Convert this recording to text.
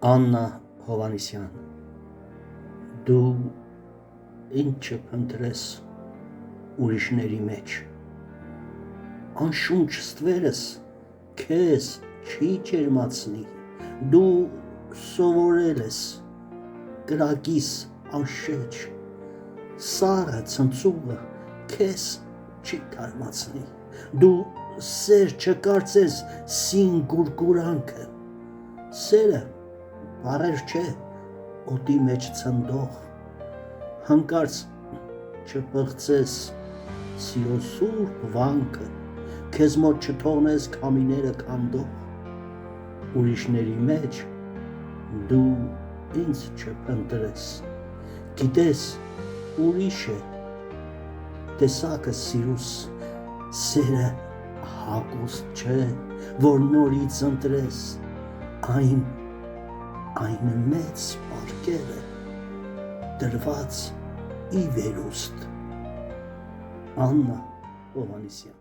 Աննա Հովհաննիսյան, դու ինչը փնտրես ուրիշների մեջ, անշունչ ստվերս քեզ չի ջերմացնի, դու սովորել ես կրակիս անշեջ, սառը ցնցուղը քեզ չի թարմացնի, դու սեր չկարծես սին գուրգուրանքը, սերը բառեր չէ օդի մեջ ցնդող, հանկարծ չպղծես սիրո սուրբ վանքը, քեզ մոտ չթողնես քամիները քանդող, ուրիշների մեջ դու ինձ չփնտրես, գիտես ուրիշ է, տեսակը սիրուս, սերը հագուստ չէ, որ նորից ընտրես, այն մեծ պարգև է, դրված ի վերուստ։ Աննա Հովհաննիսյան